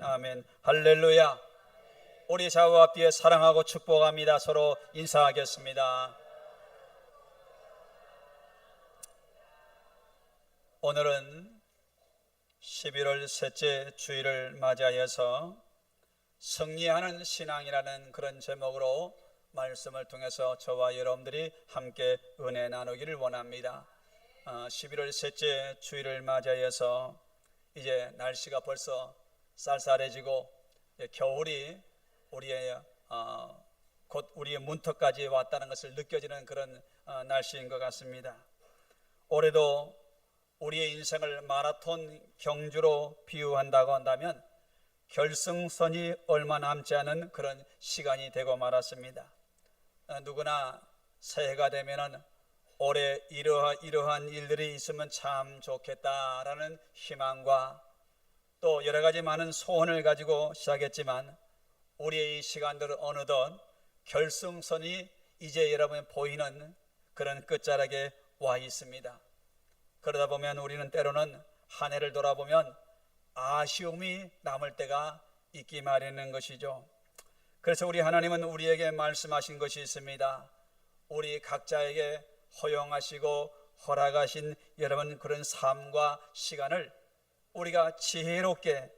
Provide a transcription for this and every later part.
아멘. 할렐루야. 우리 좌우 앞뒤에 사랑하고 축복합니다. 서로 인사하겠습니다. 오늘은 11월 셋째 주일을 맞이하여서 승리하는 신앙이라는 그런 제목으로 말씀을 통해서 저와 여러분들이 함께 은혜 나누기를 원합니다. 11월 셋째 주일을 맞이하여서 이제 날씨가 벌써 쌀쌀해지고 겨울이 곧 우리의 문턱까지 왔다는 것을 느껴지는 그런 날씨인 것 같습니다. 올해도 우리의 인생을 마라톤 경주로 비유한다고 한다면 결승선이 얼마 남지 않은 그런 시간이 되고 말았습니다. 누구나 새해가 되면은 올해 이러한 일들이 있으면 참 좋겠다라는 희망과 또 여러 가지 많은 소원을 가지고 시작했지만 우리의 이 시간들은 어느덧 결승선이 이제 여러분 보이는 그런 끝자락에 와 있습니다. 그러다 보면 우리는 때로는 한 해를 돌아보면 아쉬움이 남을 때가 있기 마련인 것이죠. 그래서 우리 하나님은 우리에게 말씀하신 것이 있습니다. 우리 각자에게 허용하시고 허락하신 여러분 그런 삶과 시간을 우리가 지혜롭게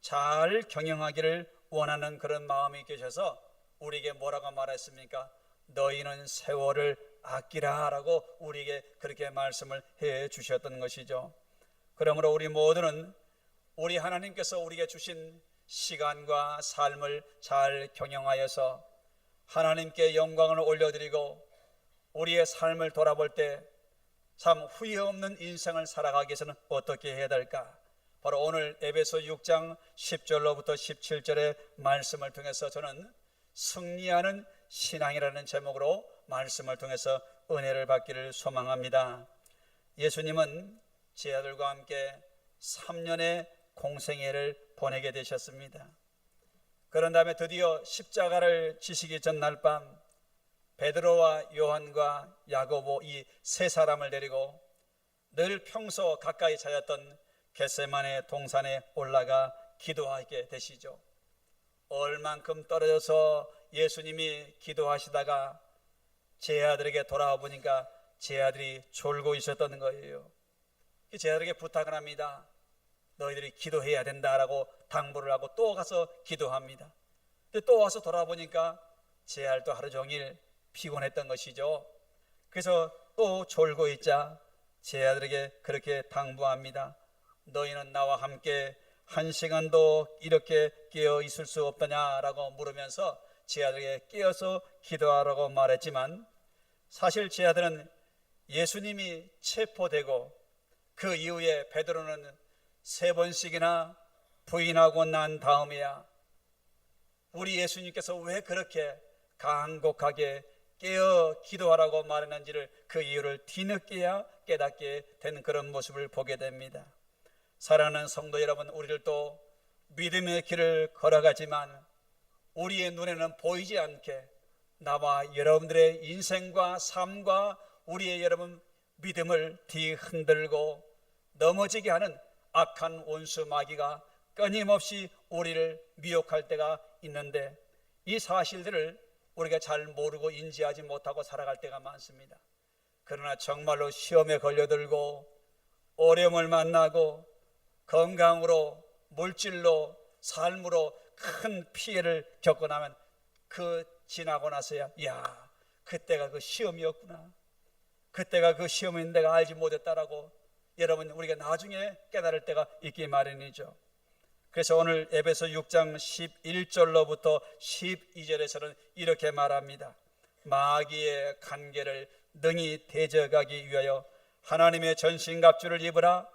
잘 경영하기를 원하는 그런 마음이 계셔서 우리에게 뭐라고 말했습니까? 너희는 세월을 아끼라 라고 우리에게 그렇게 말씀을 해 주셨던 것이죠. 그러므로 우리 모두는 우리 하나님께서 우리에게 주신 시간과 삶을 잘 경영하여서 하나님께 영광을 올려드리고 우리의 삶을 돌아볼 때 참 후회 없는 인생을 살아가기 위해서는 어떻게 해야 될까? 바로 오늘 에베소 6장 10절로부터 17절의 말씀을 통해서 저는 승리하는 신앙이라는 제목으로 말씀을 통해서 은혜를 받기를 소망합니다. 예수님은 제 아들과 함께 3년의 공생애를 보내게 되셨습니다. 그런 다음에 드디어 십자가를 지시기 전날 밤 베드로와 요한과 야고보 이 세 사람을 데리고 늘 평소 가까이 찾았던 겟세마네 동산에 올라가 기도하게 되시죠. 얼만큼 떨어져서 예수님이 기도하시다가 제 아들에게 돌아와 보니까 제 아들이 졸고 있었던 거예요. 제 아들에게 부탁을 합니다. 너희들이 기도해야 된다라고 당부를 하고 또 가서 기도합니다. 근데 또 와서 돌아와 보니까 제 아들도 하루 종일 피곤했던 것이죠. 그래서 또 졸고 있자 제 아들에게 그렇게 당부합니다. 너희는 나와 함께 한 시간도 이렇게 깨어 있을 수 없더냐라고 물으면서 제 아들에게 깨어서 기도하라고 말했지만 사실 제 아들은 예수님이 체포되고 그 이후에 베드로는 3번씩이나 부인하고 난 다음에야 우리 예수님께서 왜 그렇게 간곡하게 깨어 기도하라고 말했는지를 그 이유를 뒤늦게야 깨닫게 된 그런 모습을 보게 됩니다. 사랑하는 성도 여러분, 우리들도 믿음의 길을 걸어가지만 우리의 눈에는 보이지 않게 나와 여러분들의 인생과 삶과 우리의 여러분 믿음을 뒤흔들고 넘어지게 하는 악한 원수 마귀가 끊임없이 우리를 미혹할 때가 있는데 이 사실들을 우리가 잘 모르고 인지하지 못하고 살아갈 때가 많습니다. 그러나 정말로 시험에 걸려들고 어려움을 만나고 건강으로 물질로 삶으로 큰 피해를 겪고 나면 그 지나고 나서야 야 그때가 그 시험이었구나, 그때가 그 시험인데 내가 알지 못했다라고 여러분 우리가 나중에 깨달을 때가 있기 마련이죠. 그래서 오늘 에베소 6장 11절로부터 12절에서는 이렇게 말합니다. 마귀의 간계를 능히 대적하기 위하여 하나님의 전신갑주를 입으라.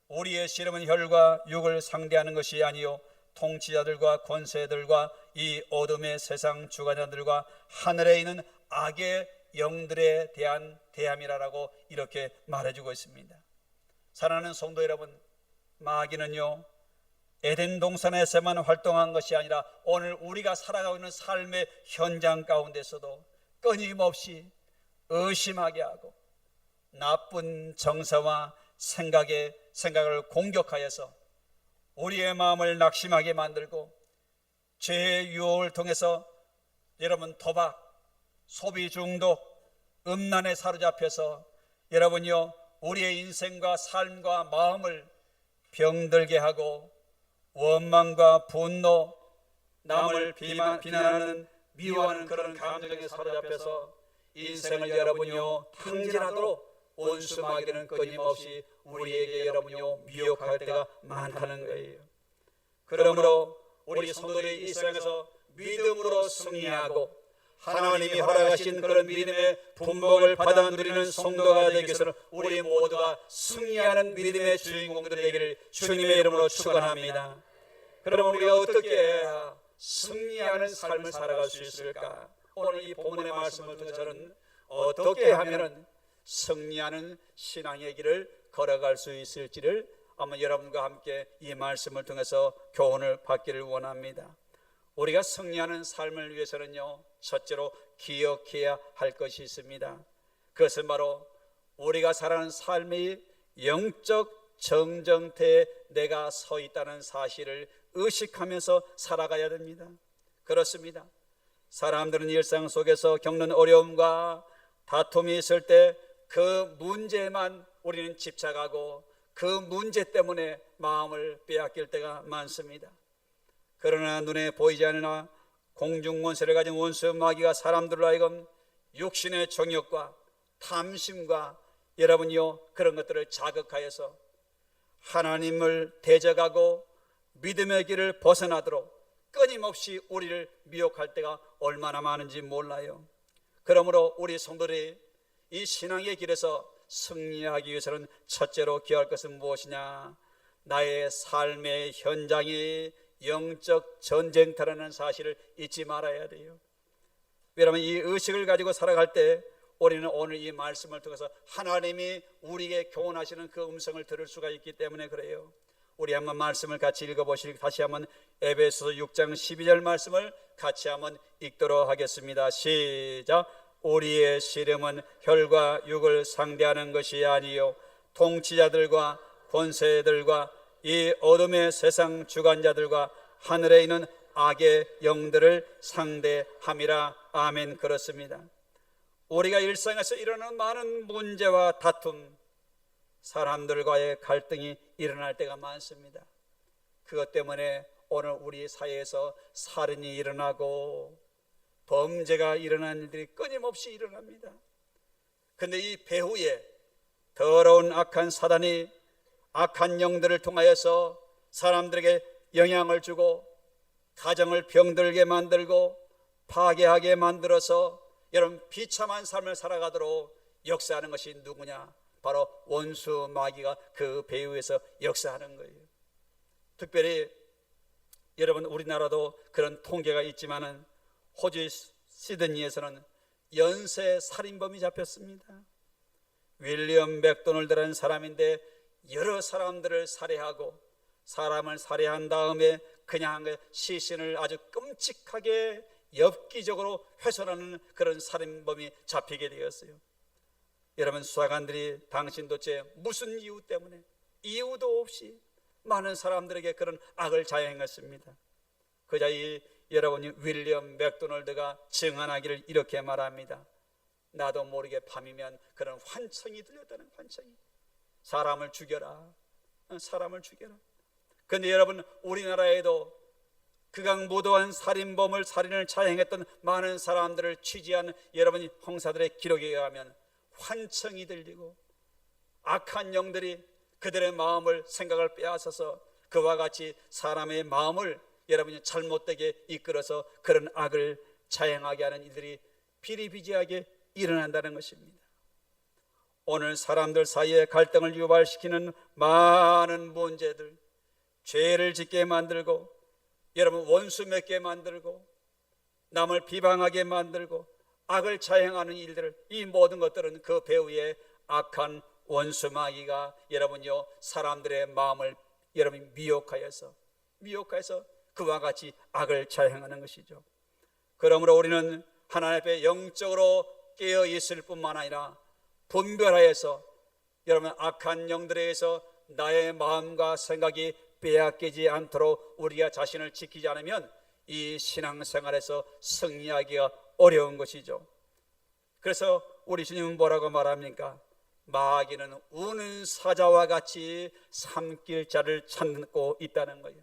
우리의 씨름은 혈과 육을 상대하는 것이 아니요 통치자들과 권세들과 이 어둠의 세상 주관자들과 하늘에 있는 악의 영들에 대한 대함이라고 이렇게 말해주고 있습니다. 사랑하는 성도 여러분, 마귀는요 에덴 동산에서만 활동한 것이 아니라 오늘 우리가 살아가고 있는 삶의 현장 가운데서도 끊임없이 의심하게 하고 나쁜 정서와 생각을 공격하여서 우리의 마음을 낙심하게 만들고 죄의 유혹을 통해서 여러분 도박, 소비 중독, 음란에 사로잡혀서 여러분요 우리의 인생과 삶과 마음을 병들게 하고 원망과 분노, 남을 비난하는 미워하는 그런 감정에 사로잡혀서 인생을 여러분요 탕진하도록 원수 마귀는 끊임없이 우리에게 여러분요 미혹할 때가 많다는 거예요. 그러므로 우리 성도들이 이 세상에서 믿음으로 승리하고 하나님이 허락하신 그런 믿음의 분복을 받아 누리는 성도가 되기 위해서는 우리 모두가 승리하는 믿음의 주인공들이 되기를 주님의 이름으로 축원합니다. 그럼 우리가 어떻게 승리하는 삶을 살아갈 수 있을까? 오늘 이 본문의 말씀을 통해 저는 어떻게 하면 승리하는 신앙의 길을 걸어갈 수 있을지를 아마 여러분과 함께 이 말씀을 통해서 교훈을 받기를 원합니다. 우리가 승리하는 삶을 위해서는요 첫째로 기억해야 할 것이 있습니다. 그것은 바로 우리가 살아가는 삶이 영적 정정태에 내가 서 있다는 사실을 의식하면서 살아가야 됩니다. 그렇습니다. 사람들은 일상 속에서 겪는 어려움과 다툼이 있을 때 그 문제만 우리는 집착하고 그 문제 때문에 마음을 빼앗길 때가 많습니다. 그러나 눈에 보이지 않으나 공중권세를 가진 원수 마귀가 사람들로 하여금 육신의 정욕과 탐심과 여러분이요 그런 것들을 자극하여서 하나님을 대적하고 믿음의 길을 벗어나도록 끊임없이 우리를 미혹할 때가 얼마나 많은지 몰라요. 그러므로 우리 성도들이 이 신앙의 길에서 승리하기 위해서는 첫째로 기억할 것은 무엇이냐? 나의 삶의 현장이 영적 전쟁터라는 사실을 잊지 말아야 돼요. 여러분 이 의식을 가지고 살아갈 때 우리는 오늘 이 말씀을 통해서 하나님이 우리에게 교훈하시는 그 음성을 들을 수가 있기 때문에 그래요. 우리 한번 말씀을 같이 읽어보시고 다시 한번 에베소서 6장 12절 말씀을 같이 한번 읽도록 하겠습니다. 시작. 우리의 씨름은 혈과 육을 상대하는 것이 아니요 통치자들과 권세들과 이 어둠의 세상 주관자들과 하늘에 있는 악의 영들을 상대함이라. 아멘. 그렇습니다. 우리가 일상에서 일어나는 많은 문제와 다툼, 사람들과의 갈등이 일어날 때가 많습니다. 그것 때문에 오늘 우리 사회에서 살인이 일어나고 범죄가 일어나는 일들이 끊임없이 일어납니다. 그런데 이 배후에 더러운 악한 사단이 악한 영들을 통하여서 사람들에게 영향을 주고 가정을 병들게 만들고 파괴하게 만들어서 여러분 비참한 삶을 살아가도록 역사하는 것이 누구냐? 바로 원수 마귀가 그 배후에서 역사하는 거예요. 특별히 여러분 우리나라도 그런 통계가 있지만은 호주 시드니에서는 연쇄 살인범이 잡혔습니다. 윌리엄 맥도널드라는 사람인데 여러 사람들을 살해하고 사람을 살해한 다음에 그냥 시신을 아주 끔찍하게 엽기적으로 훼손하는 그런 살인범이 잡히게 되었어요. 여러분 수사관들이 당신 도대체 무슨 이유 때문에 이유도 없이 많은 사람들에게 그런 악을 자행했습니다. 그자 이 여러분이 윌리엄 맥도널드가 증언하기를 이렇게 말합니다. 나도 모르게 밤이면 그런 환청이 들렸다는 환청이. 사람을 죽여라. 사람을 죽여라. 그런데 여러분 우리나라에도 극악무도한 살인을 자행했던 많은 사람들을 취재한 여러분이 형사들의 기록에 의하면 환청이 들리고 악한 영들이 그들의 마음을 생각을 빼앗아서 그와 같이 사람의 마음을 여러분이 잘못되게 이끌어서 그런 악을 자행하게 하는 일들이 비리비지하게 일어난다는 것입니다. 오늘 사람들 사이에 갈등을 유발시키는 많은 문제들, 죄를 짓게 만들고 여러분 원수 맺게 만들고 남을 비방하게 만들고 악을 자행하는 일들을, 이 모든 것들은 그 배후에 악한 원수 마귀가 여러분요 사람들의 마음을 여러분 미혹하여서 그와 같이 악을 자행하는 것이죠. 그러므로 우리는 하나님 앞에 영적으로 깨어 있을 뿐만 아니라 분별하여서 여러분 악한 영들에 의해서 나의 마음과 생각이 빼앗기지 않도록 우리가 자신을 지키지 않으면 이 신앙생활에서 승리하기가 어려운 것이죠. 그래서 우리 주님은 뭐라고 말합니까? 마귀는 우는 사자와 같이 삼킬 자를 찾고 있다는 거예요.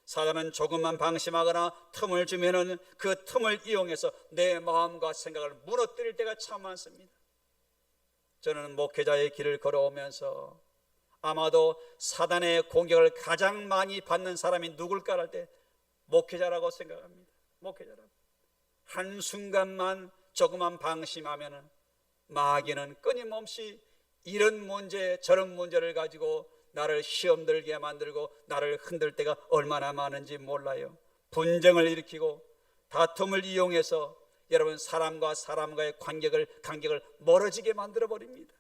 사단은 조금만 방심하거나 틈을 주면은 그 틈을 이용해서 내 마음과 생각을 무너뜨릴 때가 참 많습니다. 저는 목회자의 길을 걸어오면서 아마도 사단의 공격을 가장 많이 받는 사람이 누굴까 할 때 목회자라고 생각합니다. 목회자라고. 한순간만 조금만 방심하면은 마귀는 끊임없이 이런 문제 저런 문제를 가지고 나를 시험 들게 만들고 나를 흔들 때가 얼마나 많은지 몰라요. 분쟁을 일으키고 다툼을 이용해서 여러분 사람과 사람과의 간격을 멀어지게 만들어 버립니다.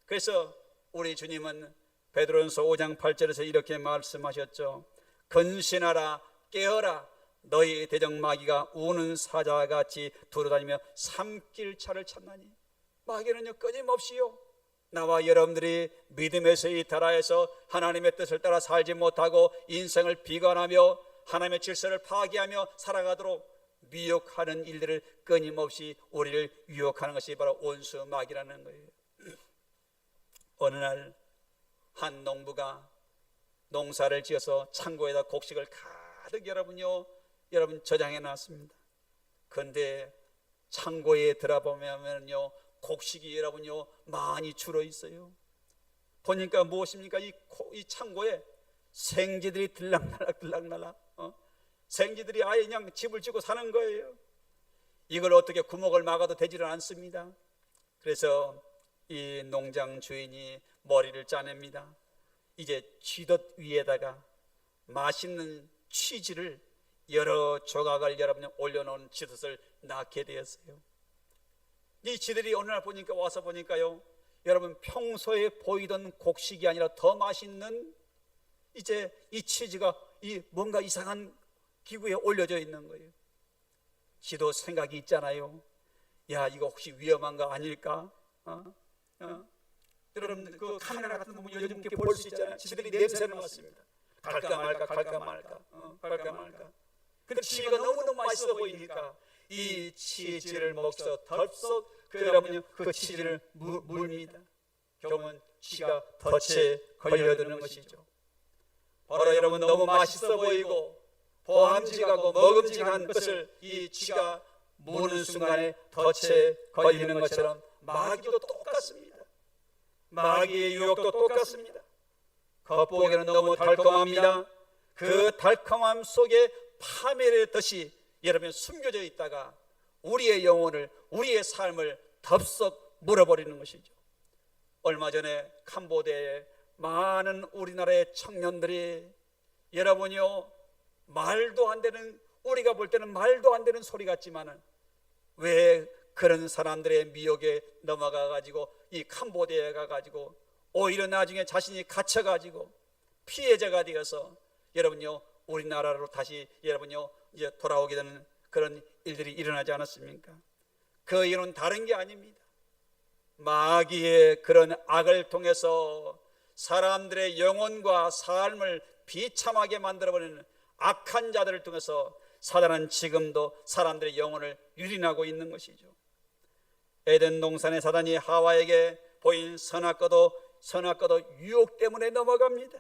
그래서 우리 주님은 베드로전서 5장 8절에서 이렇게 말씀하셨죠. 근신하라, 깨어라, 너희 대적 마귀가 우는 사자와 같이 돌아다니며 삼킬 자를 찾나니. 마귀는요 끊임없이요 나와 여러분들이 믿음에서 이탈하여서 하나님의 뜻을 따라 살지 못하고 인생을 비관하며 하나님의 질서를 파괴하며 살아가도록 미혹하는 일들을 끊임없이 우리를 유혹하는 것이 바로 원수 마귀라는 거예요. 어느 날 한 농부가 농사를 지어서 창고에다 곡식을 가득 여러분 저장해 놨습니다. 그런데 창고에 들어보면요 곡식이 여러분요 많이 줄어 있어요. 보니까 무엇입니까? 이 창고에 생쥐들이 들락날락 생쥐들이 아예 그냥 집을 짓고 사는 거예요. 이걸 어떻게 구멍을 막아도 되지를 않습니다. 그래서 이 농장 주인이 머리를 짜냅니다. 이제 쥐덫 위에다가 맛있는 치즈를 여러 조각을 여러분 올려놓은 쥐덫을 낳게 되었어요. 이 쥐들이 어느 날 와서 보니까요 여러분 평소에 보이던 곡식이 아니라 더 맛있는 이제 이 치즈가 이 뭔가 이상한 기구에 올려져 있는 거예요. 쥐도 생각이 있잖아요. 야 이거 혹시 위험한 거 아닐까? 여러분 그 카메라 같은 거 보면 요즘 이렇게 볼 수 있잖아요. 쥐들이 냄새를 맡습니다. 갈까 말까. 근데 치즈가 너무너무 맛있어 보이니까 이 치즈를 먹어서 덜썩 여러분 그 치즈를 물입니다. 결국은 쥐가 덫에 걸려드는 것이죠. 바로 여러분 너무 맛있어 보이고 보암직하고 먹음직한 것을 이 쥐가 무는 순간에 덫에 걸리는 것처럼 마귀도 똑같습니다. 마귀의 유혹도 똑같습니다. 겉보기에는 너무 달콤합니다. 그 달콤함 속에 파멸의 덫이 여러분 숨겨져 있다가 우리의 영혼을 우리의 삶을 덥석 물어버리는 것이죠. 얼마 전에 캄보디아에 많은 우리나라의 청년들이 여러분이요 말도 안 되는 우리가 볼 때는 말도 안 되는 소리 같지만은 왜 그런 사람들의 미혹에 넘어가 가지고 이 캄보디아에 가 가지고 오히려 나중에 자신이 갇혀 가지고 피해자가 되어서 여러분요 우리나라로 다시 여러분요 이제 돌아오게 되는 그런 일들이 일어나지 않았습니까? 그 이유는 다른 게 아닙니다. 마귀의 그런 악을 통해서 사람들의 영혼과 삶을 비참하게 만들어버리는 악한 자들을 통해서 사단은 지금도 사람들의 영혼을 유린하고 있는 것이죠. 에덴 동산의 사단이 하와에게 보인 선악과도 유혹 때문에 넘어갑니다.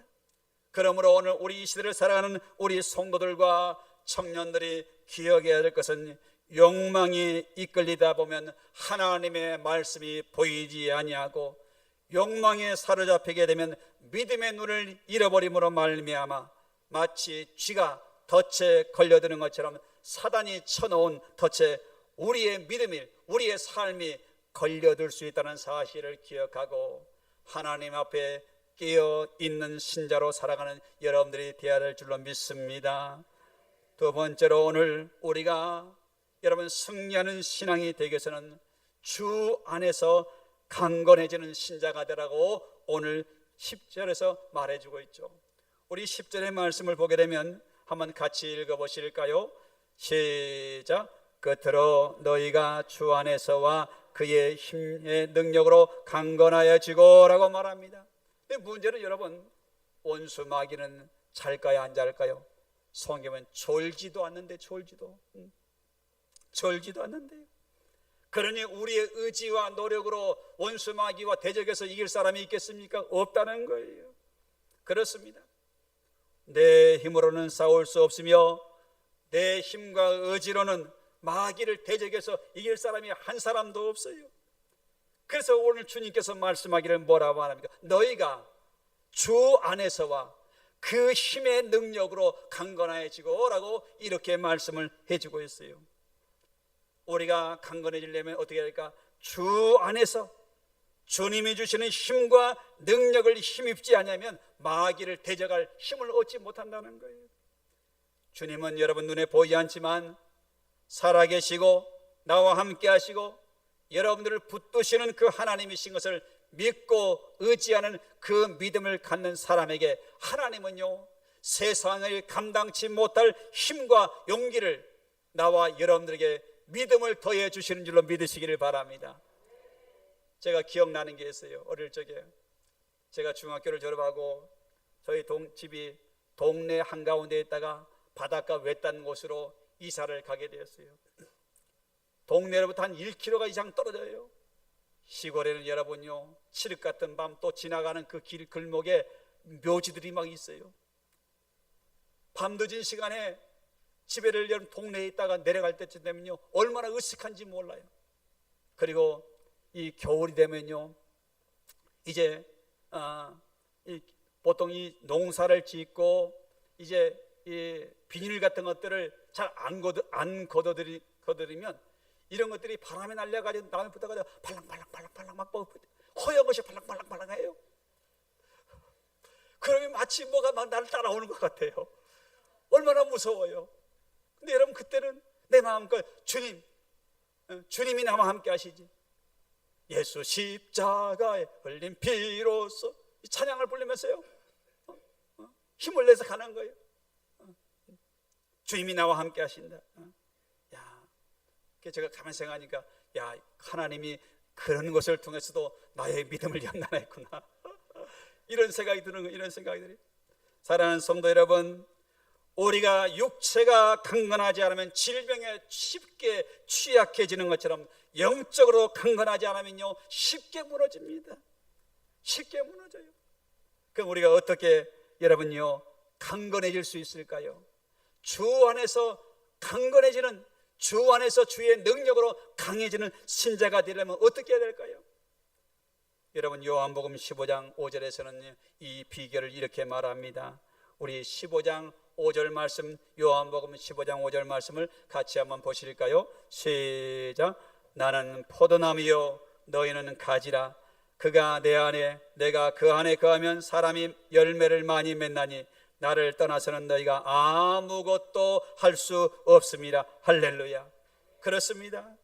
그러므로 오늘 우리 이 시대를 살아가는 우리 성도들과 청년들이 기억해야 될 것은 욕망이 이끌리다 보면 하나님의 말씀이 보이지 아니하고 욕망에 사로잡히게 되면 믿음의 눈을 잃어버림으로 말미암아 마치 쥐가 덫에 걸려드는 것처럼 사단이 쳐놓은 덫에 우리의 믿음이 우리의 삶이 걸려들 수 있다는 사실을 기억하고 하나님 앞에 깨어있는 신자로 살아가는 여러분들이 되어야 될 줄로 믿습니다. 두 번째로 오늘 우리가 여러분 승리하는 신앙이 되기 위해서는 주 안에서 강건해지는 신자가 되라고 오늘 10절에서 말해주고 있죠. 우리 10절의 말씀을 보게 되면 한번 같이 읽어보실까요? 시작. 끝으로 너희가 주 안에서와 그의 힘의 능력으로 강건하여지고 라고 말합니다. 근데 문제는 여러분 원수 마귀는 잘까요 안 잘까요? 성경은 졸지도 않는데 졸지도 않는데요. 그러니 우리의 의지와 노력으로 원수 마귀와 대적해서 이길 사람이 있겠습니까? 없다는 거예요. 그렇습니다. 내 힘으로는 싸울 수 없으며 내 힘과 의지로는 마귀를 대적해서 이길 사람이 한 사람도 없어요. 그래서 오늘 주님께서 말씀하기를 뭐라고 말합니까? 너희가 주 안에서와 그 힘의 능력으로 강건해지고 라고 이렇게 말씀을 해주고 있어요. 우리가 강건해지려면 어떻게 해야 될까? 주 안에서 주님이 주시는 힘과 능력을 힘입지 않으면 마귀를 대적할 힘을 얻지 못한다는 거예요. 주님은 여러분 눈에 보이지 않지만 살아계시고 나와 함께 하시고 여러분들을 붙드시는 그 하나님이신 것을 믿고 의지하는 그 믿음을 갖는 사람에게 하나님은요, 세상을 감당치 못할 힘과 용기를 나와 여러분들에게 믿음을 더해 주시는 줄로 믿으시기를 바랍니다. 제가 기억나는 게 있어요. 어릴 적에 제가 중학교를 졸업하고 저희 집이 동네 한가운데 있다가 바닷가 외딴 곳으로 이사를 가게 되었어요. 동네로부터 한 1km 이상 떨어져요. 시골에는 여러분요, 칠흑 같은 밤 또 지나가는 그 길 골목에 묘지들이 막 있어요. 밤늦은 시간에 집에를 여러분 동네에 있다가 내려갈 때쯤 되면요, 얼마나 으슥한지 몰라요. 그리고 이 겨울이 되면요, 이제 보통 이 농사를 짓고 이제 이 비닐 같은 것들을 잘 안 걷어들이면 이런 것들이 바람에 날려가지고 나무에 붙어가지고 팔랑팔랑 막 허연 것이 팔랑해요. 그러면 마치 뭐가 막 나를 따라오는 것 같아요. 얼마나 무서워요. 근데 여러분 그때는 내 마음껏 주님이 나와 함께 하시지. 예수 십자가에 흘린 피로써 이 찬양을 부르면서요, 힘을 내서 가는 거예요. 주님이 나와 함께 하신다. 제가 가만히 생각하니까 하나님이 그런 것을 통해서도 나의 믿음을 연단했구나. 이런 생각이 드는 거예요. 이런 생각이 들어요. 사랑하는 성도 여러분, 우리가 육체가 강건하지 않으면 질병에 쉽게 취약해지는 것처럼 영적으로 강건하지 않으면요, 쉽게 무너집니다. 쉽게 무너져요. 그럼 우리가 어떻게 여러분요 강건해질 수 있을까요? 주 안에서 강건해지는, 주 안에서 주의 능력으로 강해지는 신자가 되려면 어떻게 해야 될까요? 여러분 요한복음 15장 5절에서는 이 비결을 이렇게 말합니다. 우리 15장 5절 말씀, 요한복음 15장 5절 말씀을 같이 한번 보실까요? 시작. 나는 포도나무요 너희는 가지라. 그가 내 안에 내가 그 안에 거하면 사람이 열매를 많이 맺나니 나를 떠나서는 너희가 아무것도 할 수 없습니다. 할렐루야. 그렇습니다.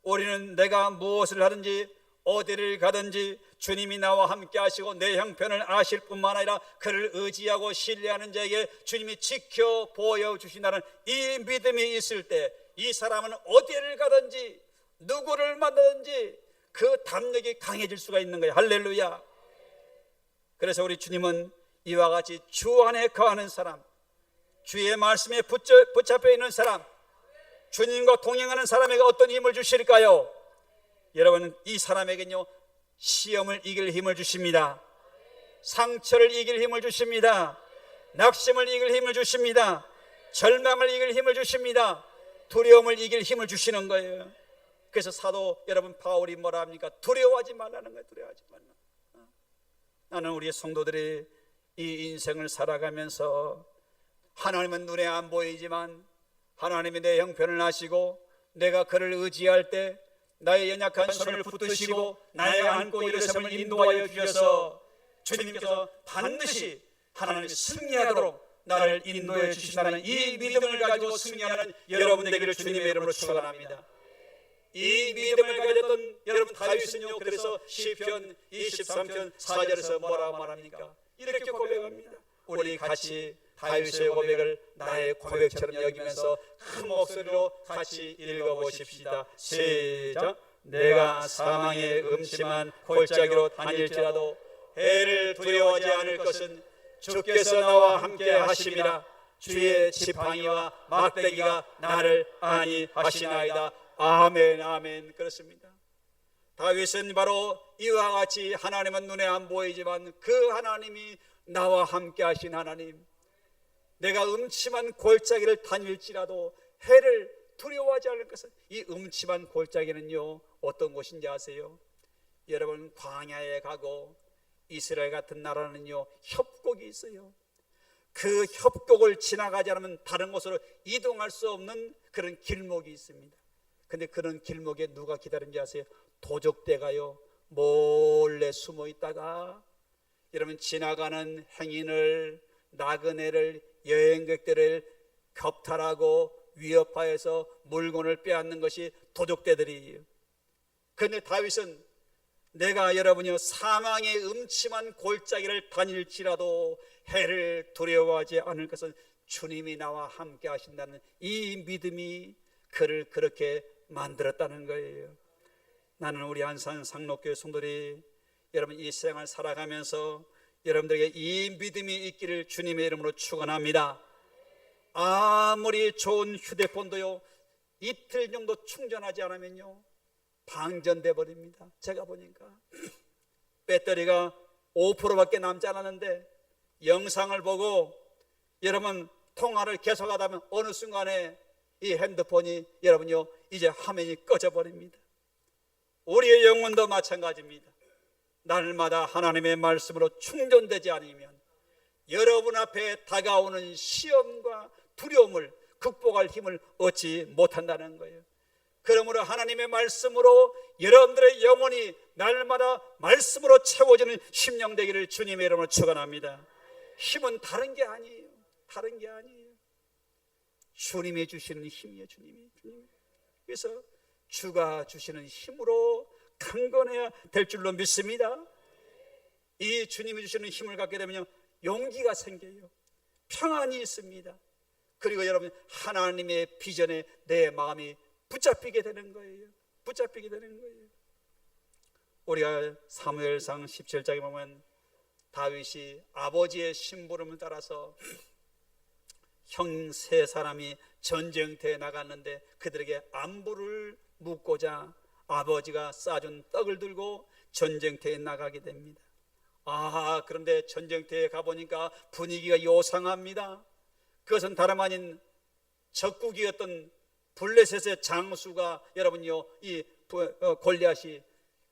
우리는 내가 무엇을 하든지 어디를 가든지 주님이 나와 함께 하시고 내 형편을 아실 뿐만 아니라 그를 의지하고 신뢰하는 자에게 주님이 지켜 보여주신다는 이 믿음이 있을 때 이 사람은 어디를 가든지 누구를 만나든지 그 담력이 강해질 수가 있는 거예요. 할렐루야. 그래서 우리 주님은 이와 같이 주 안에 거하는 사람, 주의 말씀에 붙잡혀 있는 사람, 주님과 동행하는 사람에게 어떤 힘을 주실까요? 여러분 이 사람에게는요 시험을 이길 힘을 주십니다. 상처를 이길 힘을 주십니다. 낙심을 이길 힘을 주십니다. 절망을 이길 힘을 주십니다. 두려움을 이길 힘을 주시는 거예요. 그래서 사도 여러분 바울이 뭐라 합니까? 두려워하지 말라는 거예요. 두려워하지 말라. 나는 우리 성도들이 이 인생을 살아가면서 하나님은 눈에 안 보이지만 하나님이 내 형편을 아시고 내가 그를 의지할 때 나의 연약한 손을 붙드시고 나의 안고 일어섬을 인도하여 주셔서 주님께서 반드시 하나님이 승리하도록 나를 인도해 주신다는 이 믿음을 가지고 승리하는 여러분 되기를 주님의 이름으로 축원합니다. 이 믿음을 가졌던 여러분 다윗은요 그래서 시편 23편 4절에서 뭐라고 말합니까? 이렇게 고백합니다. 우리 같이 다윗의 고백을 나의 고백처럼 여기면서 큰 목소리로 같이 읽어보십시다. 시작. 내가 사망의 음침한 골짜기로 다닐지라도 해를 두려워하지 않을 것은 주께서 나와 함께 하심이라. 주의 지팡이와 막대기가 나를 안위하시나이다. 아멘, 아멘. 그렇습니다. 다윗은 바로 이와 같이 하나님은 눈에 안 보이지만 그 하나님이 나와 함께 하신 하나님, 내가 음침한 골짜기를 다닐지라도 해를 두려워하지 않을 것은, 이 음침한 골짜기는요 어떤 곳인지 아세요? 여러분, 광야에 가고 이스라엘 같은 나라는요 협곡이 있어요. 그 협곡을 지나가지 않으면 다른 곳으로 이동할 수 없는 그런 길목이 있습니다. 근데 그런 길목에 누가 기다리는지 아세요? 도적대가요 몰래 숨어 있다가 여러분 지나가는 행인을, 나그네를, 여행객들을 겁탈하고 위협하여서 물건을 빼앗는 것이 도적대들이에요. 그런데 다윗은 내가 여러분이요 사망의 음침한 골짜기를 다닐지라도 해를 두려워하지 않을 것은 주님이 나와 함께 하신다는 이 믿음이 그를 그렇게 만들었다는 거예요. 나는 우리 안산 상록교회 성도들이 여러분 이 세상을 살아가면서 여러분들에게 이 믿음이 있기를 주님의 이름으로 축원합니다. 아무리 좋은 휴대폰도요 이틀 정도 충전하지 않으면요 방전돼 버립니다. 제가 보니까 배터리가 5%밖에 남지 않았는데 영상을 보고 여러분 통화를 계속하다 보면 어느 순간에 이 핸드폰이 여러분요 이제 화면이 꺼져 버립니다. 우리의 영혼도 마찬가지입니다. 날마다 하나님의 말씀으로 충전되지 않으면 여러분 앞에 다가오는 시험과 두려움을 극복할 힘을 얻지 못한다는 거예요. 그러므로 하나님의 말씀으로 여러분들의 영혼이 날마다 말씀으로 채워지는 심령 되기를 주님의 이름으로 축원합니다. 힘은 다른 게 아니에요. 다른 게 아니에요. 주님이 주시는 힘이에요. 주님이. 그래서 주가 주시는 힘으로 강건해야 될 줄로 믿습니다. 이 주님이 주시는 힘을 갖게 되면 용기가 생겨요. 평안이 있습니다. 그리고 여러분 하나님의 비전에 내 마음이 붙잡히게 되는 거예요. 붙잡히게 되는 거예요. 우리가 사무엘상 17장에 보면 다윗이 아버지의 심부름을 따라서 형 세 사람이 전쟁터에 나갔는데 그들에게 안부를 묻고자 아버지가 싸준 떡을 들고 전쟁터에 나가게 됩니다. 그런데 전쟁터에 가보니까 분위기가 요상합니다. 그것은 다름 아닌 적국이었던 블레셋의 장수가 여러분요 이 골리앗이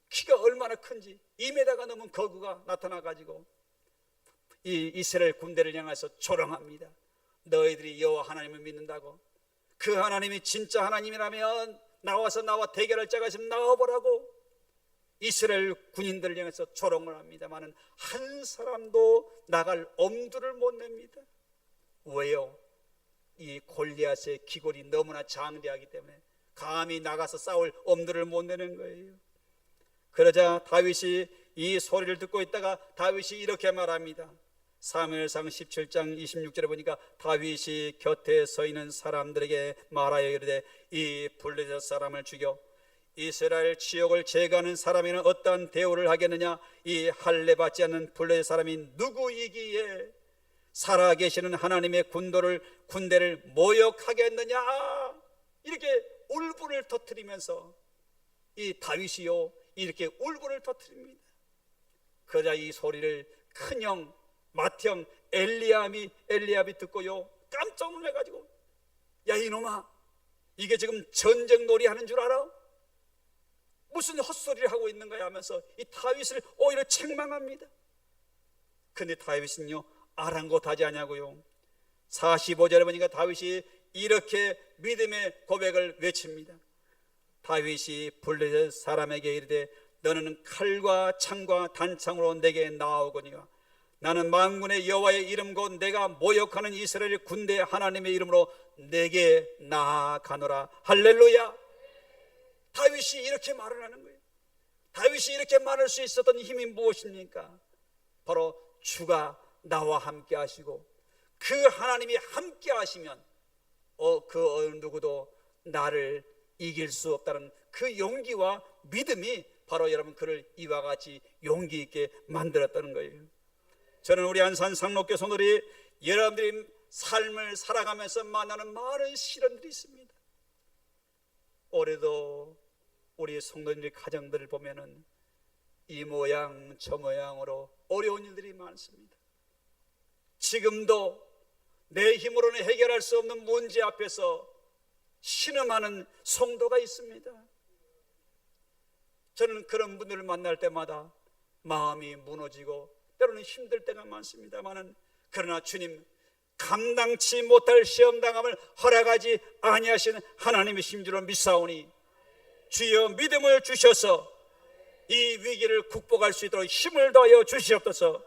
키가 얼마나 큰지 2m가 넘은 거구가 나타나가지고 이 이스라엘 군대를 향해서 조롱합니다. 너희들이 여호와 하나님을 믿는다고? 그 하나님이 진짜 하나님이라면 나와서 나와 대결할 자가 있으면 나와보라고 이스라엘 군인들을 향해서 조롱을 합니다만은 한 사람도 나갈 엄두를 못 냅니다. 왜요? 이 골리앗의 기골이 너무나 장대하기 때문에 감히 나가서 싸울 엄두를 못 내는 거예요. 그러자 다윗이 이 소리를 듣고 있다가 다윗이 이렇게 말합니다. 사무엘상 17장 26절에 보니까 다윗이 곁에 서 있는 사람들에게 말하여 이르되 이 블레셋 사람을 죽여 이스라엘 지역을 제거하는 사람에는 어떠한 대우를 하겠느냐? 이 할례 받지 않는 블레셋 사람이 누구이기에 살아계시는 하나님의 군대를 모욕하겠느냐? 이렇게 울분을 터뜨리면서 이 다윗이요 이렇게 울분을 터뜨립니다. 그러자 이 소리를 큰형 맏형 엘리압이 듣고요 깜짝 놀라가지고 야 이놈아 이게 지금 전쟁놀이 하는 줄 알아? 무슨 헛소리를 하고 있는 거야 하면서 이 다윗을 오히려 책망합니다. 근데 다윗은요 아랑곳하지 않냐고요. 45절에 보니까 다윗이 이렇게 믿음의 고백을 외칩니다. 다윗이 블레셋 사람에게 이르되 너는 칼과 창과 단창으로 내게 나아오거니와 나는 만군의 여호와의 이름 곧 내가 모욕하는 이스라엘 군대 하나님의 이름으로 내게 나아가노라. 할렐루야. 다윗이 이렇게 말을 하는 거예요. 다윗이 이렇게 말할 수 있었던 힘이 무엇입니까? 바로 주가 나와 함께 하시고 그 하나님이 함께 하시면 그 어느 누구도 나를 이길 수 없다는 그 용기와 믿음이 바로 여러분 그를 이와 같이 용기 있게 만들었다는 거예요. 저는 우리 안산 상록교 성도들이 여러분들이 삶을 살아가면서 만나는 많은 시련들이 있습니다. 올해도 우리 성도님들 가정들을 보면은 이 모양 저 모양으로 어려운 일들이 많습니다. 지금도 내 힘으로는 해결할 수 없는 문제 앞에서 신음하는 성도가 있습니다. 저는 그런 분들을 만날 때마다 마음이 무너지고 때로는 힘들 때가 많습니다만은, 그러나 주님 감당치 못할 시험당함을 허락하지 아니하시는 하나님이신 줄로 믿사오니 주여 믿음을 주셔서 이 위기를 극복할 수 있도록 힘을 더하여 주시옵소서.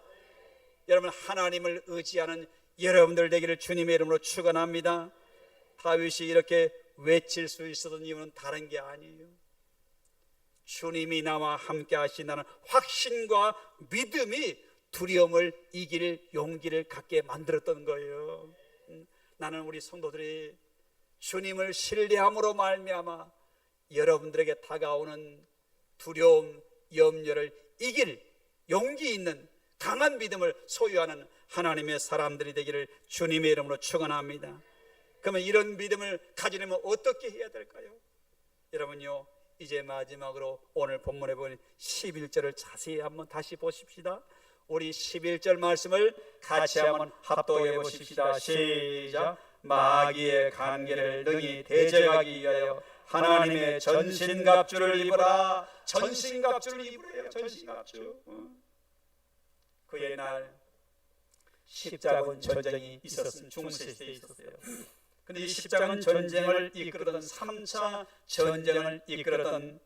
여러분, 하나님을 의지하는 여러분들 되기를 주님의 이름으로 축원합니다. 다윗이 이렇게 외칠 수 있었던 이유는 다른 게 아니에요. 주님이 나와 함께 하신다는 확신과 믿음이 두려움을 이길 용기를 갖게 만들었던 거예요. 나는 우리 성도들이 주님을 신뢰함으로 말미암아 여러분들에게 다가오는 두려움, 염려를 이길 용기 있는 강한 믿음을 소유하는 하나님의 사람들이 되기를 주님의 이름으로 축원합니다. 그러면 이런 믿음을 가지려면 어떻게 해야 될까요? 여러분요, 이제 마지막으로 오늘 본문에 보니 11절을 자세히 한번 다시 보십시다. 우리 11절 말씀을 같이 한번 합독해 보십시다. 시작. 마귀의 관계를 능히 대적하기 위하여 하나님의 전신갑주를 입으라. 전신갑주를 입으래요. 전신갑주. 그 옛날 십자군 전쟁이 있었으면 중세시대에 있었어요. 근데 이 십자군 전쟁을 이끌었던 3차 전쟁을 이끌었던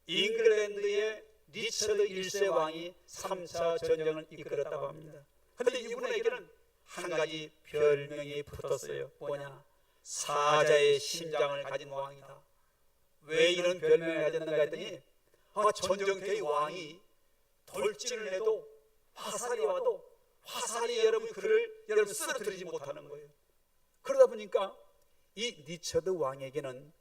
잉글랜드의 리처드 1세 왕이 3차 전쟁을 이끌었다고 합니다. 그런데 이분에게는 한 가지 별명이 붙었어요. 뭐냐? 사자의 심장을 가진 왕이다. 왜 이런 별명을 가졌는가 했더니, 전쟁터의 왕이 돌진을 해도 화살이 와도 화살이 그를 쓰러뜨리지 못하는 거예요. 그러다 보니까 이 리처드 왕에게는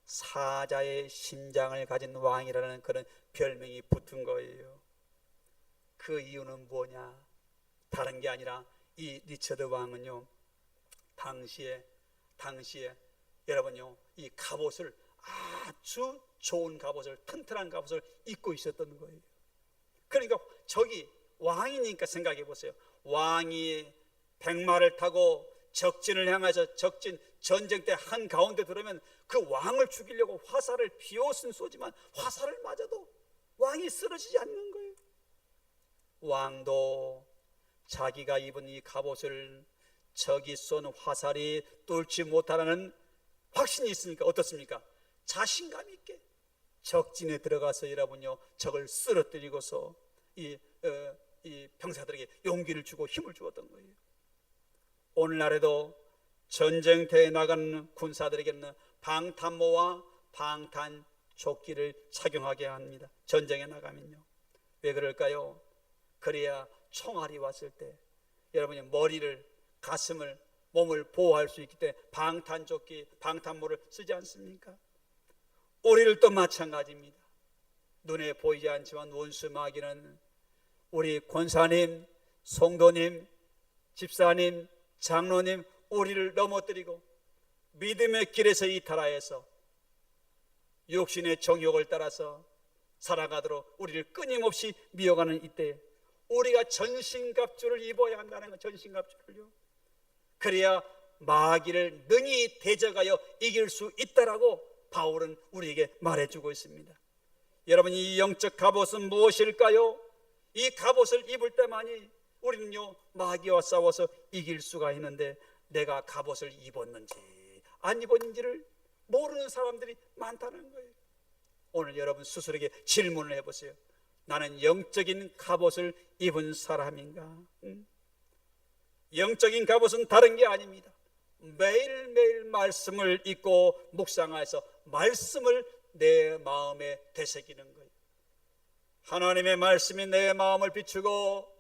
사자의 심장을 가진 왕이라는 그런 별명이 붙은 거예요. 그 이유는 뭐냐? 다른 게 아니라 이 리처드 왕은요, 당시에 여러분요, 이 갑옷을 아주 좋은 갑옷을, 튼튼한 갑옷을 입고 있었던 거예요. 그러니까 저기 왕이니까 생각해 보세요. 왕이 백마를 타고 적진을 향해서 전쟁 때 한가운데 들어오면 그 왕을 죽이려고 화살을 비옷은 쏘지만 화살을 맞아도 왕이 쓰러지지 않는 거예요. 왕도 자기가 입은 이 갑옷을 적이 쏜 화살이 뚫지 못하라는 확신이 있으니까 어떻습니까? 자신감 있게 적진에 들어가서 여러분요, 적을 쓰러뜨리고서 이 병사들에게 용기를 주고 힘을 주었던 거예요. 오늘날에도 전쟁터에 나가는 군사들에게는 방탄모와 방탄조끼를 착용하게 합니다. 전쟁에 나가면요. 왜 그럴까요? 그래야 총알이 왔을 때 여러분이 머리를, 가슴을, 몸을 보호할 수 있기 때문에 방탄조끼, 방탄모를 쓰지 않습니까? 우리를 또 마찬가지입니다. 눈에 보이지 않지만 원수 마귀는 우리 권사님, 성도님, 집사님, 장로님, 우리를 넘어뜨리고 믿음의 길에서 이탈하여서 육신의 정욕을 따라서 살아가도록 우리를 끊임없이 미워가는 이때 우리가 전신갑주를 입어야 한다는 거. 전신갑주를요. 그래야 마귀를 능히 대적하여 이길 수 있다라고 바울은 우리에게 말해주고 있습니다. 여러분, 이 영적 갑옷은 무엇일까요? 이 갑옷을 입을 때만이 우리는요, 마귀와 싸워서 이길 수가 있는데, 내가 갑옷을 입었는지 안 입었는지를 모르는 사람들이 많다는 거예요. 오늘 여러분 스스로에게 질문을 해보세요. 나는 영적인 갑옷을 입은 사람인가? 영적인 갑옷은 다른 게 아닙니다. 매일매일 말씀을 읽고 묵상해서 말씀을 내 마음에 되새기는 거예요. 하나님의 말씀이 내 마음을 비추고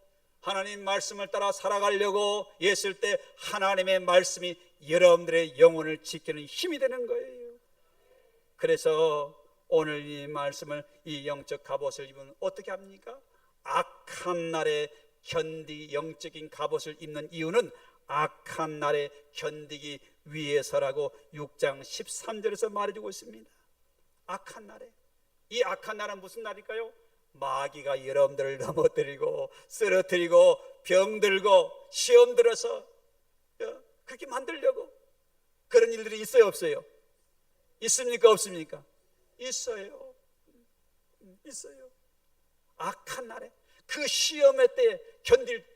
하나님 말씀을 따라 살아가려고 했을 때 하나님의 말씀이 여러분들의 영혼을 지키는 힘이 되는 거예요. 그래서 오늘 이 말씀을, 이 영적 갑옷을 입으면 어떻게 합니까? 악한 날에 영적인 갑옷을 입는 이유는 악한 날에 견디기 위해서라고 6장 13절에서 말해주고 있습니다. 악한 날에. 이 악한 날은 무슨 날일까요? 마귀가 여러분들을 넘어뜨리고 쓰러뜨리고 병들고 시험 들어서 그렇게 만들려고 그런 일들이 있어요, 없어요? 있습니까, 없습니까? 있어요. 있어요. 악한 날에 그 시험의 때에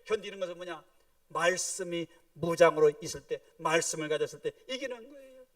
견디는 것은 뭐냐? 말씀이 무장으로 있을 때, 말씀을 가졌을 때 이기는 거예요.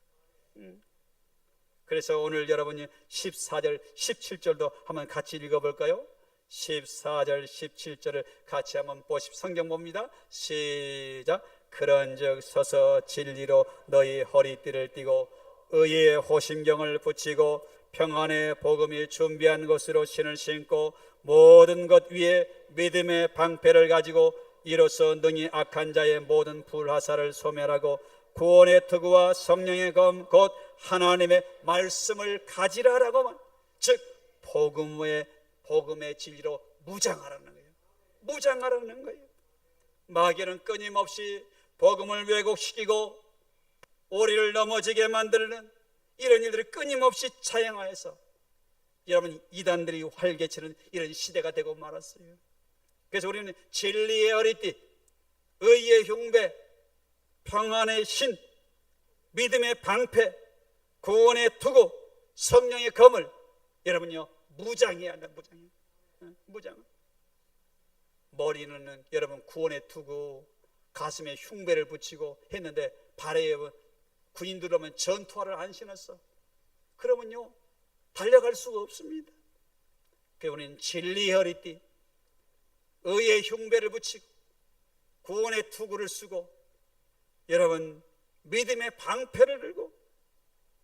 그래서 오늘 여러분이 14절, 17절도 한번 같이 읽어볼까요? 14절, 17절을 같이 한번 보십시오. 성경 봅니다. 시작. 그런즉 서서 진리로 너희 허리띠를 띠고 의의 호심경을 붙이고 평안의 복음이 준비한 것으로 신을 신고 모든 것 위에 믿음의 방패를 가지고 이로써 능히 악한 자의 모든 불화살을 소멸하고 구원의 투구와 성령의 검 곧 하나님의 말씀을 가지라라고만, 즉 복음의 진리로 무장하라는 거예요. 무장하라는 거예요. 마귀는 끊임없이 복음을 왜곡시키고 오리를 넘어지게 만드는 이런 일들을 끊임없이 차양하여서 여러분 이단들이 활개치는 이런 시대가 되고 말았어요. 그래서 우리는 진리의 허리띠, 의의 흉배, 평안의 신, 믿음의 방패, 구원의 투구, 성령의 검을 여러분요 무장해야 한다. 무장. 머리는 여러분 구원의 투구, 가슴에 흉배를 붙이고 했는데 발에 군인들 오면 전투화를 안 신었어. 그러면요 달려갈 수가 없습니다. 그래서 우리는 진리의 허리띠, 의의 흉배를 붙이고 구원의 투구를 쓰고 여러분 믿음의 방패를 들고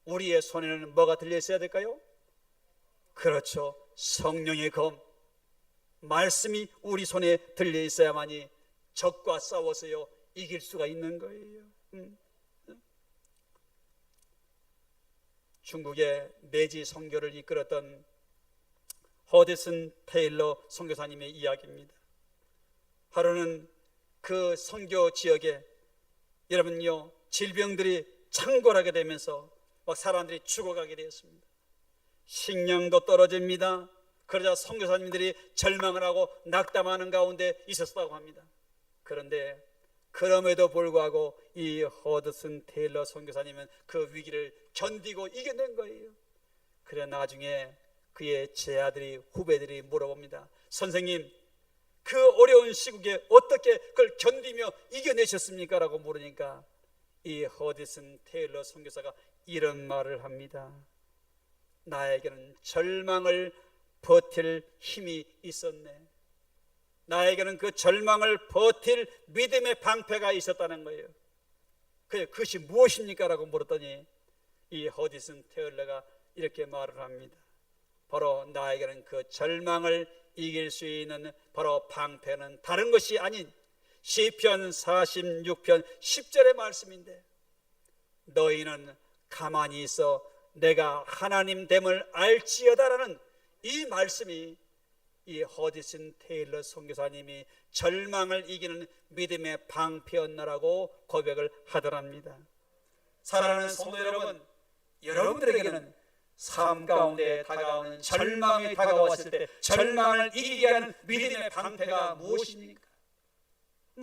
우리의 손에는 뭐가 들려 있어야 될까요? 그렇죠. 성령의 검, 말씀이 우리 손에 들려 있어야만이 적과 싸워서요 이길 수가 있는 거예요. 중국의 내지 선교를 이끌었던 허드슨 테일러 선교사님의 이야기입니다. 하루는 그 선교 지역에 여러분요 질병들이 창궐하게 되면서 막 사람들이 죽어가게 되었습니다. 식량도 떨어집니다. 그러자 선교사님들이 절망을 하고 낙담하는 가운데 있었다고 합니다. 그런데 그럼에도 불구하고 이 허드슨 테일러 선교사님은 그 위기를 견디고 이겨낸 거예요. 그래 나중에 그의 제아들이 후배들이 물어봅니다. 선생님, 그 어려운 시국에 어떻게 그걸 견디며 이겨내셨습니까? 라고 물으니까 이 허드슨 테일러 선교사가 이런 말을 합니다. 나에게는 절망을 버틸 힘이 있었네. 나에게는 그 절망을 버틸 믿음의 방패가 있었다는 거예요. 그것이 무엇입니까? 라고 물었더니 이 허드슨 테일러가 이렇게 말을 합니다. 바로 나에게는 그 절망을 이길 수 있는 바로 방패는 다른 것이 아닌 시편 46편 10절의 말씀인데 너희는 가만히 있어 내가 하나님 됨을 알지어다라는 이 말씀이 이 허드슨 테일러 선교사님이 절망을 이기는 믿음의 방패였나라고 고백을 하더랍니다. 사랑하는 성도 여러분, 여러분들에게는 삶 가운데 다가오는 절망이 다가왔을 때 절망을 이기게 하는 믿음의 방패가 무엇입니까?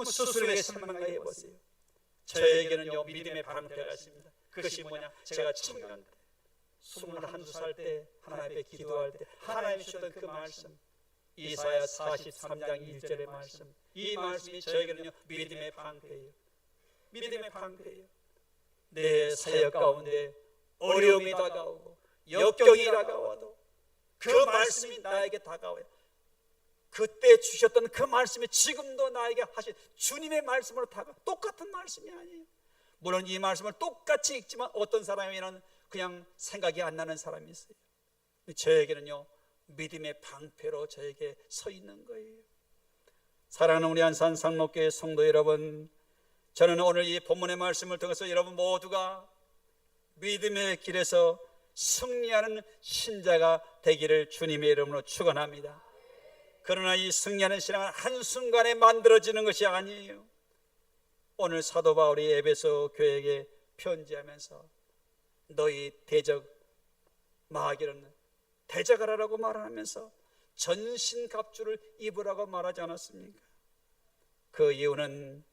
스스로의 설명을 해보세요. 저에게는요 믿음의 방패가 있습니다. 그것이 뭐냐? 제가 청년 때 21살 때 하나님 앞에 기도할 때 하나님이 주셨던 그 말씀, 이사야 43장 1절의 말씀, 이 말씀이 저에게는요 믿음의 방패예요. 믿음의 방패예요. 내 사역 가운데 어려움이 다가오고 역경이 다가와도 그 말씀이 나에게 다가와요. 그때 주셨던 그 말씀이 지금도 나에게 하신 주님의 말씀으로 다가와. 똑같은 말씀이 아니에요. 물론 이 말씀을 똑같이 읽지만 어떤 사람에게는 그냥 생각이 안 나는 사람이 있어요. 저에게는요 믿음의 방패로 저에게 서 있는 거예요. 사랑하는 우리 안산 상록교회 성도 여러분, 저는 오늘 이 본문의 말씀을 통해서 여러분 모두가 믿음의 길에서 승리하는 신자가 되기를 주님의 이름으로 축원합니다. 그러나 이 승리하는 신앙은 한순간에 만들어지는 것이 아니에요. 오늘 사도 바울이 에베소 교회에게 편지하면서 너희 대적 마귀는 대적하라고 말하면서 전신갑주를 입으라고 말하지 않았습니까? 그 이유는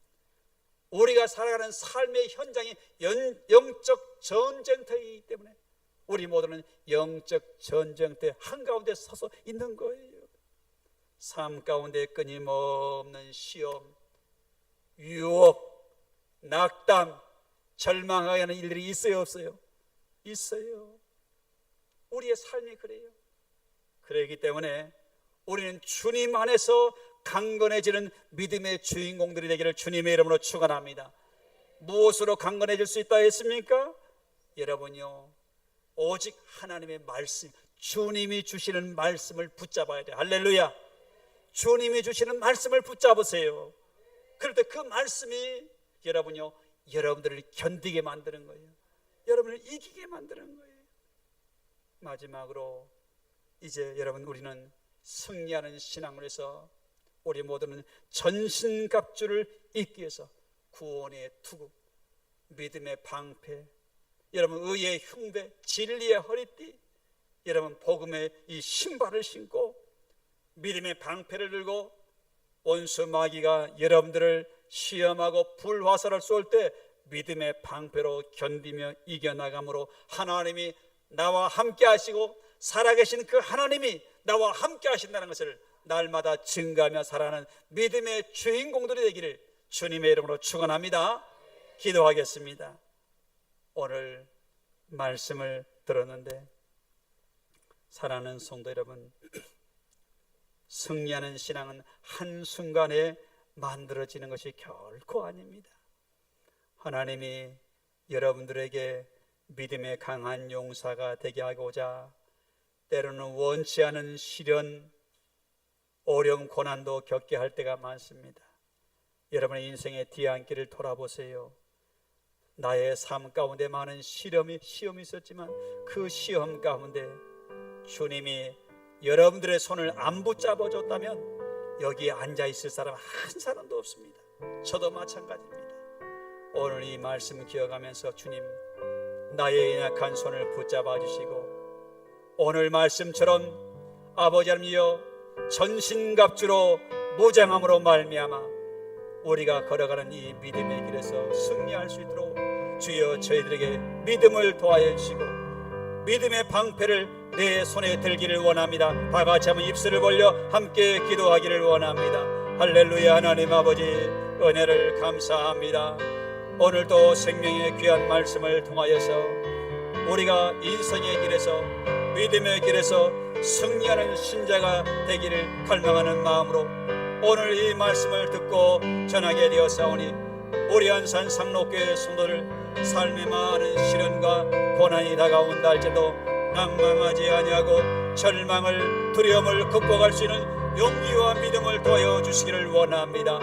우리가 살아가는 삶의 현장이 영적 전쟁터이기 때문에 우리 모두는 영적 전쟁터 한가운데 서서 있는 거예요. 삶 가운데 끊임없는 시험, 유혹, 낙담, 절망하게 하는 일들이 있어요, 없어요? 있어요. 우리의 삶이 그래요. 그렇기 때문에 우리는 주님 안에서 강건해지는 믿음의 주인공들이 되기를 주님의 이름으로 축원합니다. 무엇으로 강건해질 수 있다 했습니까? 여러분요, 오직 하나님의 말씀, 주님이 주시는 말씀을 붙잡아야 돼요. 할렐루야. 주님이 주시는 말씀을 붙잡으세요. 그럴 때 그 말씀이 여러분요, 여러분들을 견디게 만드는 거예요. 여러분을 이기게 만드는 거예요. 마지막으로 이제 여러분, 우리는 승리하는 신앙을 해서 우리 모두는 전신갑주를 입기 위해서 구원의 투구, 믿음의 방패, 여러분 의의 흉배, 진리의 허리띠, 여러분 복음의 이 신발을 신고 믿음의 방패를 들고 원수 마귀가 여러분들을 시험하고 불화살을 쏠 때 믿음의 방패로 견디며 이겨나감으로 하나님이 나와 함께 하시고 살아계신 그 하나님이 나와 함께 하신다는 것을 날마다 증거하며 살아가는 믿음의 주인공들이 되기를 주님의 이름으로 축원합니다. 기도하겠습니다. 오늘 말씀을 들었는데 사랑하는 성도 여러분, 승리하는 신앙은 한순간에 만들어지는 것이 결코 아닙니다. 하나님이 여러분들에게 믿음의 강한 용사가 되게 하고자 때로는 원치 않은 시련, 어려움, 고난도 겪게 할 때가 많습니다. 여러분의 인생의 뒤안길을 돌아보세요. 나의 삶 가운데 많은 시험이 있었지만 그 시험 가운데 주님이 여러분들의 손을 안 붙잡아줬다면 여기 앉아있을 사람 한 사람도 없습니다. 저도 마찬가지입니다. 오늘 이 말씀 기억하면서 주님, 나의 연약한 손을 붙잡아 주시고 오늘 말씀처럼 아버지 하나님이여 전신갑주로 무장함으로 말미암아 우리가 걸어가는 이 믿음의 길에서 승리할 수 있도록 주여 저희들에게 믿음을 도하여 주시고 믿음의 방패를 내 손에 들기를 원합니다. 다 같이 한번 입술을 벌려 함께 기도하기를 원합니다. 할렐루야. 하나님 아버지 은혜를 감사합니다. 오늘도 생명의 귀한 말씀을 통하여서 우리가 인생의 길에서 믿음의 길에서 승리하는 신자가 되기를 갈망하는 마음으로 오늘 이 말씀을 듣고 전하게 되었사오니 우리 안산 상록교회 성도들 삶의 많은 시련과 고난이 다가온다 할지라도 낭망하지 아니하고 절망을 두려움을 극복할 수 있는 용기와 믿음을 도와여 주시기를 원합니다.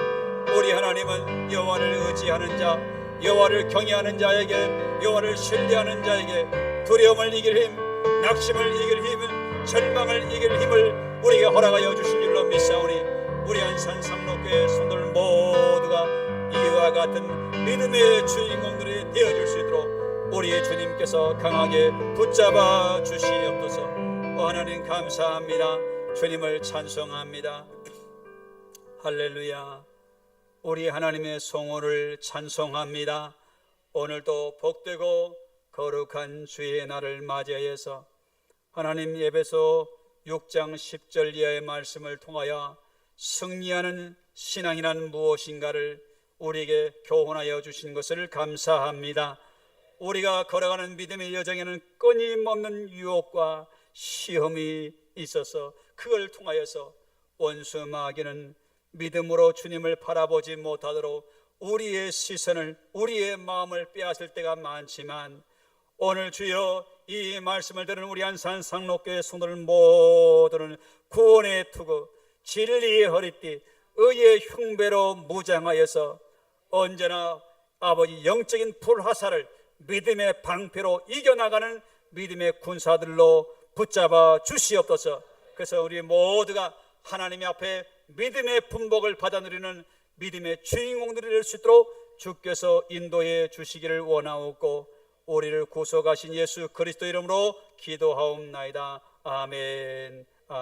우리 하나님은 여호와를 의지하는 자, 여호와를 경외하는 자에게, 여호와를 신뢰하는 자에게 두려움을 이길 힘, 낙심을 이길 힘, 절망을 이길 힘을 우리에게 허락하여 주신 줄로 믿사오니 우리 안산 상록교회 성도들 모두가 이와 같은 믿음의 주인공들이 되어줄 수 있도록 우리의 주님께서 강하게 붙잡아 주시옵소서. 하나님 감사합니다. 주님을 찬송합니다. 할렐루야. 우리 하나님의 성호를 찬송합니다. 오늘도 복되고 거룩한 주의 날을 맞이하여서 하나님 에베소 6장 10절 이하의 말씀을 통하여 승리하는 신앙이란 무엇인가를 우리에게 교훈하여 주신 것을 감사합니다. 우리가 걸어가는 믿음의 여정에는 끊임없는 유혹과 시험이 있어서 그걸 통하여서 원수 마귀는 믿음으로 주님을 바라보지 못하도록 우리의 시선을, 우리의 마음을 빼앗을 때가 많지만 오늘 주여 이 말씀을 들은 우리 안산 상록교회 성도들 모두는 구원의 투구, 진리의 허리띠, 의의 흉배로 무장하여서 언제나 아버지 영적인 불화살을 믿음의 방패로 이겨나가는 믿음의 군사들로 붙잡아 주시옵소서. 그래서 우리 모두가 하나님의 앞에 믿음의 분복을 받아 누리는 믿음의 주인공들이 될 수 있도록 주께서 인도해 주시기를 원하옵고 우리를 구속하신 예수 그리스도 이름으로 기도하옵나이다. 아멘.